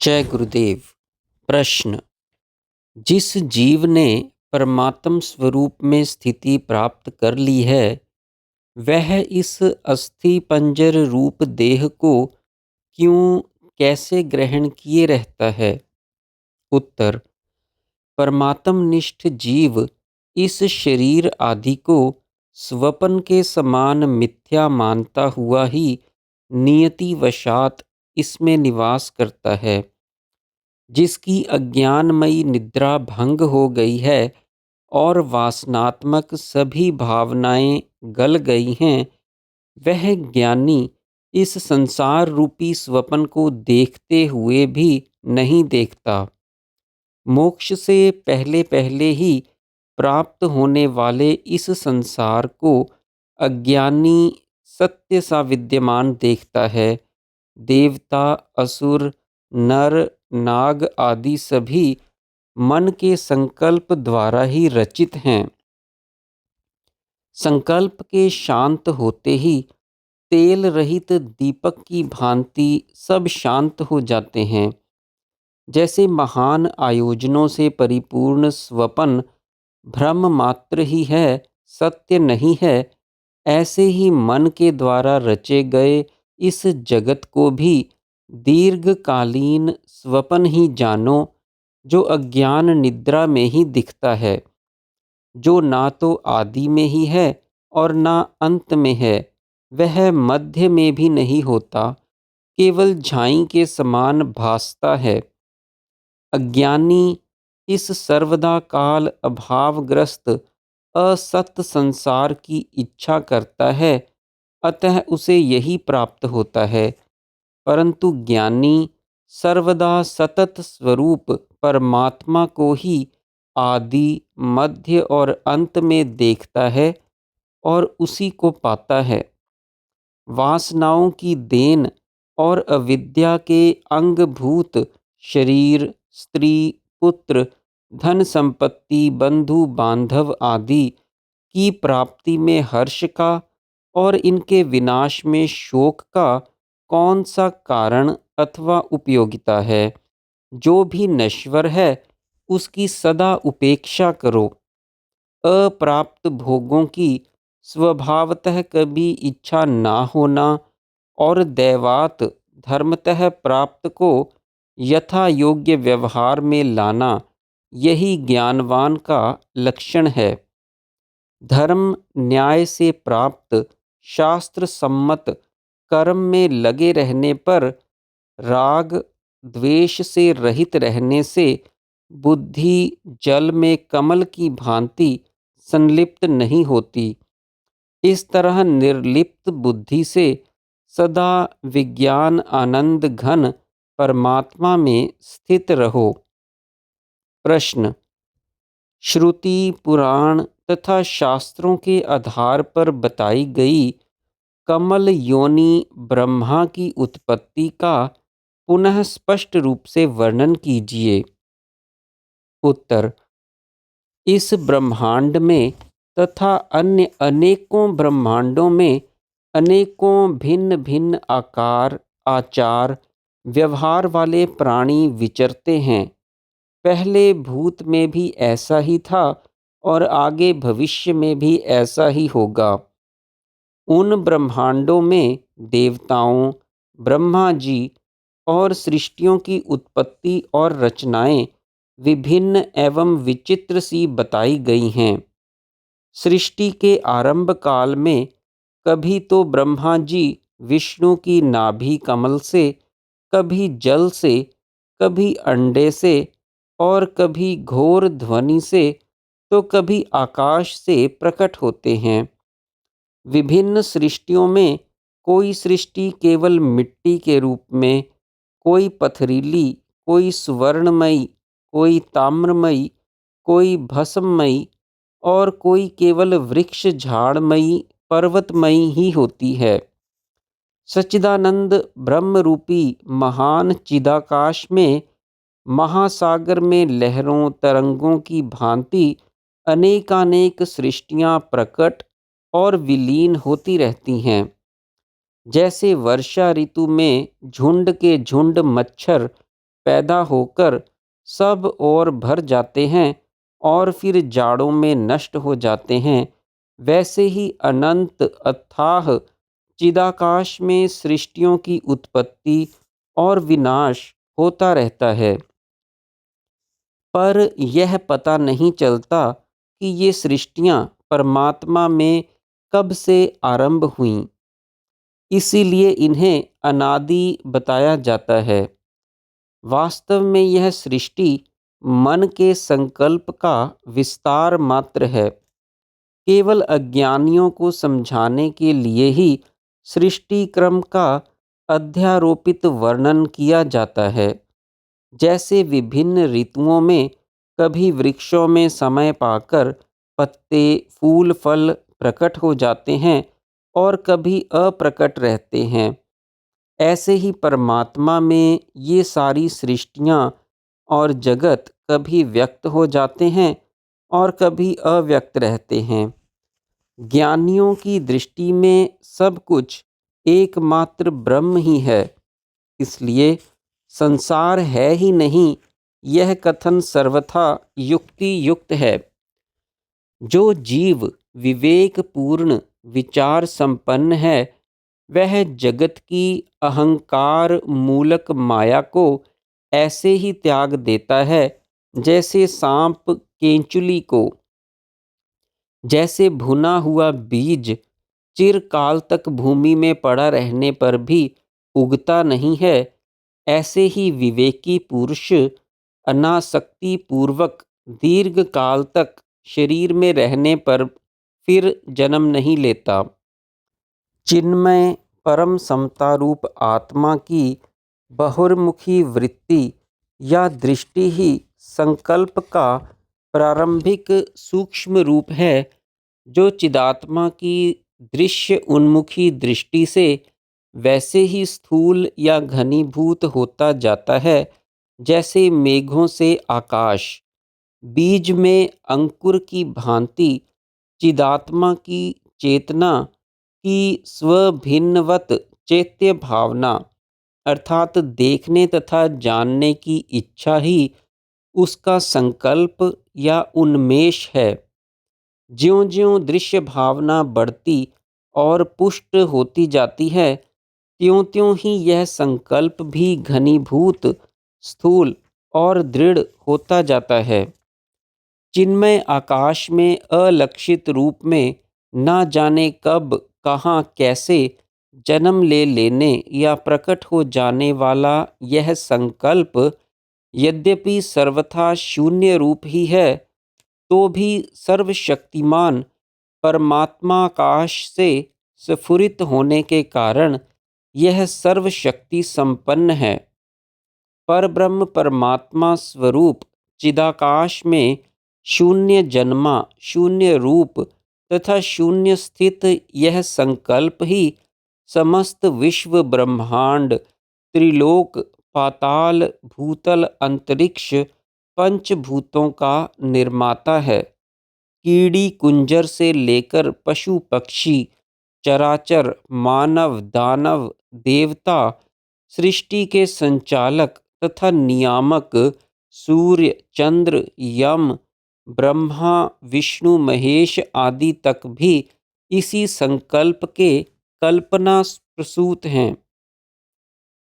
जय गुरुदेव। प्रश्न। जिस जीव ने परमात्म स्वरूप में स्थिति प्राप्त कर ली है, वह इस अस्थि पंजर रूप देह को क्यों कैसे ग्रहण किए रहता है? उत्तर। परमात्मनिष्ठ जीव इस शरीर आदि को स्वप्न के समान मिथ्या मानता हुआ ही नियति वशात इसमें निवास करता है। जिसकी अज्ञानमयी निद्रा भंग हो गई है और वासनात्मक सभी भावनाएं गल गई हैं, वह ज्ञानी इस संसार रूपी स्वप्न को देखते हुए भी नहीं देखता। मोक्ष से पहले पहले ही प्राप्त होने वाले इस संसार को अज्ञानी सत्य सा विद्यमान देखता है। देवता, असुर, नर, नाग आदि सभी मन के संकल्प द्वारा ही रचित हैं। संकल्प के शांत होते ही तेल रहित दीपक की भांति सब शांत हो जाते हैं। जैसे महान आयोजनों से परिपूर्ण स्वप्न भ्रम मात्र ही है, सत्य नहीं है, ऐसे ही मन के द्वारा रचे गए इस जगत को भी दीर्घकालीन स्वप्न ही जानो, जो अज्ञान निद्रा में ही दिखता है, जो ना तो आदि में ही है और ना अंत में है। वह मध्य में भी नहीं होता, केवल झाई के समान भासता है। अज्ञानी इस सर्वदा काल अभावग्रस्त असत संसार की इच्छा करता है, अतः उसे यही प्राप्त होता है। परंतु ज्ञानी सर्वदा सतत स्वरूप परमात्मा को ही आदि, मध्य और अंत में देखता है और उसी को पाता है। वासनाओं की देन और अविद्या के अंगभूत शरीर, स्त्री, पुत्र, धन संपत्ति, बंधु बांधव आदि की प्राप्ति में हर्ष का और इनके विनाश में शोक का कौन सा कारण अथवा उपयोगिता है? जो भी नश्वर है उसकी सदा उपेक्षा करो। अप्राप्त भोगों की स्वभावतः कभी इच्छा ना होना और दैवात धर्मतः प्राप्त को यथा योग्य व्यवहार में लाना, यही ज्ञानवान का लक्षण है। धर्म न्याय से प्राप्त शास्त्र सम्मत कर्म में लगे रहने पर, राग द्वेष से रहित रहने से बुद्धि जल में कमल की भांति संलिप्त नहीं होती। इस तरह निर्लिप्त बुद्धि से सदा विज्ञान आनंद घन परमात्मा में स्थित रहो। प्रश्न। श्रुति, पुराण तथा शास्त्रों के आधार पर बताई गई कमल योनि ब्रह्मा की उत्पत्ति का पुनः स्पष्ट रूप से वर्णन कीजिए। उत्तर। इस ब्रह्मांड में तथा अन्य अनेकों ब्रह्मांडों में अनेकों भिन्न भिन्न आकार, आचार, व्यवहार वाले प्राणी विचरते हैं। पहले भूत में भी ऐसा ही था और आगे भविष्य में भी ऐसा ही होगा। उन ब्रह्मांडों में देवताओं, ब्रह्मा जी और सृष्टियों की उत्पत्ति और रचनाएं विभिन्न एवं विचित्र सी बताई गई हैं। सृष्टि के आरंभ काल में कभी तो ब्रह्मा जी विष्णु की नाभि कमल से, कभी जल से, कभी अंडे से और कभी घोर ध्वनि से, तो कभी आकाश से प्रकट होते हैं। विभिन्न सृष्टियों में कोई सृष्टि केवल मिट्टी के रूप में, कोई पथरीली, कोई सुवर्णमयी, कोई ताम्रमयी, कोई भस्ममयी और कोई केवल वृक्ष झाड़मयी, पर्वतमयी ही होती है। सच्चिदानंद ब्रह्म रूपी महान चिदाकाश में महासागर में लहरों तरंगों की भांति अनेकानेक सृष्टियां प्रकट और विलीन होती रहती हैं। जैसे वर्षा ऋतु में झुंड के झुंड मच्छर पैदा होकर सब ओर भर जाते हैं और फिर जाड़ों में नष्ट हो जाते हैं, वैसे ही अनंत अथाह चिदाकाश में सृष्टियों की उत्पत्ति और विनाश होता रहता है। पर यह पता नहीं चलता कि ये सृष्टियां परमात्मा में कब से आरंभ हुईं, इसीलिए इन्हें अनादि बताया जाता है। वास्तव में यह सृष्टि मन के संकल्प का विस्तार मात्र है। केवल अज्ञानियों को समझाने के लिए ही सृष्टि क्रम का अध्यारोपित वर्णन किया जाता है। जैसे विभिन्न ऋतुओं में कभी वृक्षों में समय पाकर पत्ते फूल फल प्रकट हो जाते हैं और कभी अप्रकट रहते हैं, ऐसे ही परमात्मा में ये सारी सृष्टियाँ और जगत कभी व्यक्त हो जाते हैं और कभी अव्यक्त रहते हैं। ज्ञानियों की दृष्टि में सब कुछ एकमात्र ब्रह्म ही है, इसलिए संसार है ही नहीं, यह कथन सर्वथा युक्ति युक्त है। जो जीव विवेक पूर्ण विचार संपन्न है, वह जगत की अहंकार मूलक माया को ऐसे ही त्याग देता है जैसे सांप केंचुली को। जैसे भुना हुआ बीज चिरकाल तक भूमि में पड़ा रहने पर भी उगता नहीं है, ऐसे ही विवेकी पुरुष अनासक्ति पूर्वक दीर्घ काल तक शरीर में रहने पर फिर जन्म नहीं लेता। चिन्मय परम समता रूप आत्मा की बहुर्मुखी वृत्ति या दृष्टि ही संकल्प का प्रारंभिक सूक्ष्म रूप है, जो चिदात्मा की दृश्य उन्मुखी दृष्टि से वैसे ही स्थूल या घनीभूत होता जाता है जैसे मेघों से आकाश। बीज में अंकुर की भांति चिदात्मा की चेतना की स्वभिन्नवत चैत्य भावना अर्थात देखने तथा जानने की इच्छा ही उसका संकल्प या उन्मेष है। ज्यों-ज्यों दृश्य भावना बढ़ती और पुष्ट होती जाती है, त्यों-त्यों ही यह संकल्प भी घनीभूत, स्थूल और दृढ़ होता जाता है। चिन्मय आकाश में अलक्षित रूप में ना जाने कब, कहाँ, कैसे जन्म ले लेने या प्रकट हो जाने वाला यह संकल्प यद्यपि सर्वथा शून्य रूप ही है, तो भी सर्वशक्तिमान परमात्माकाश से स्फुरित होने के कारण यह सर्वशक्ति संपन्न है। परब्रह्म परमात्मा स्वरूप चिदाकाश में शून्य जन्मा, शून्य रूप तथा शून्य स्थित यह संकल्प ही समस्त विश्व ब्रह्मांड, त्रिलोक, पाताल, भूतल, अंतरिक्ष, पंचभूतों का निर्माता है। कीड़ी कुंजर से लेकर पशु पक्षी, चराचर, मानव दानव, देवता, सृष्टि के संचालक तथा नियामक, सूर्य, चंद्र, यम, ब्रह्मा, विष्णु, महेश आदि तक भी इसी संकल्प के कल्पना प्रसूत हैं।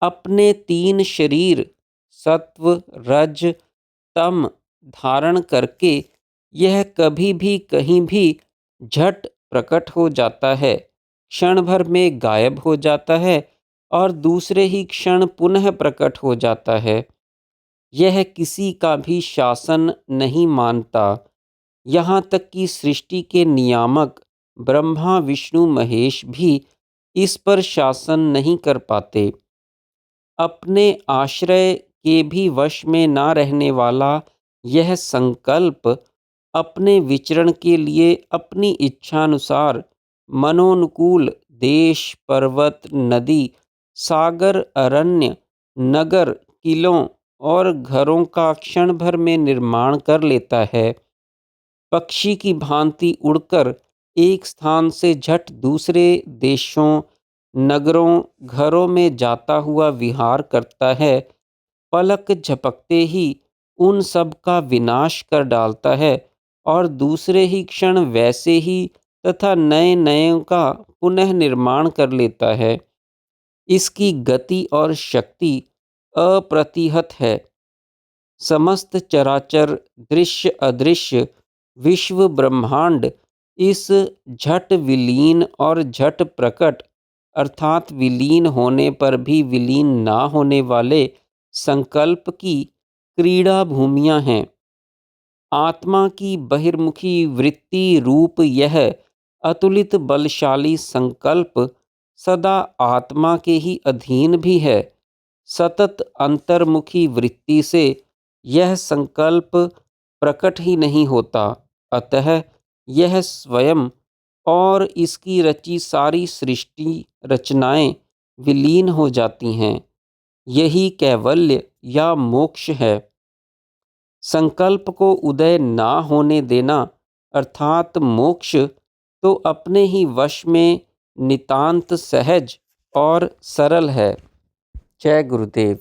अपने तीन शरीर सत्व, रज, तम धारण करके यह कभी भी कहीं भी झट प्रकट हो जाता है, क्षण भर में गायब हो जाता है और दूसरे ही क्षण पुनः प्रकट हो जाता है। यह किसी का भी शासन नहीं मानता, यहाँ तक कि सृष्टि के नियामक ब्रह्मा विष्णु महेश भी इस पर शासन नहीं कर पाते। अपने आश्रय के भी वश में ना रहने वाला यह संकल्प अपने विचरण के लिए अपनी इच्छानुसार मनोनुकूल देश, पर्वत, नदी, सागर, अरण्य, नगर, किलों और घरों का क्षण भर में निर्माण कर लेता है। पक्षी की भांति उड़कर एक स्थान से झट दूसरे देशों, नगरों, घरों में जाता हुआ विहार करता है पलक झपकते ही उन सब का विनाश कर डालता है और दूसरे ही क्षण वैसे ही तथा नए नए का पुनः निर्माण कर लेता है। इसकी गति और शक्ति अप्रतिहत है। समस्त चराचर दृश्य अदृश्य विश्व ब्रह्मांड इस झट विलीन और झट प्रकट अर्थात विलीन होने पर भी विलीन ना होने वाले संकल्प की क्रीड़ा भूमियां हैं। आत्मा की बहिर्मुखी वृत्ति रूप यह अतुलित बलशाली संकल्प सदा आत्मा के ही अधीन भी है। सतत अंतर्मुखी वृत्ति से यह संकल्प प्रकट ही नहीं होता, अतः यह स्वयं और इसकी रची सारी सृष्टि रचनाएं विलीन हो जाती हैं। यही कैवल्य या मोक्ष है। संकल्प को उदय ना होने देना अर्थात मोक्ष तो अपने ही वश में नितांत सहज और सरल है। जय गुरुदेव।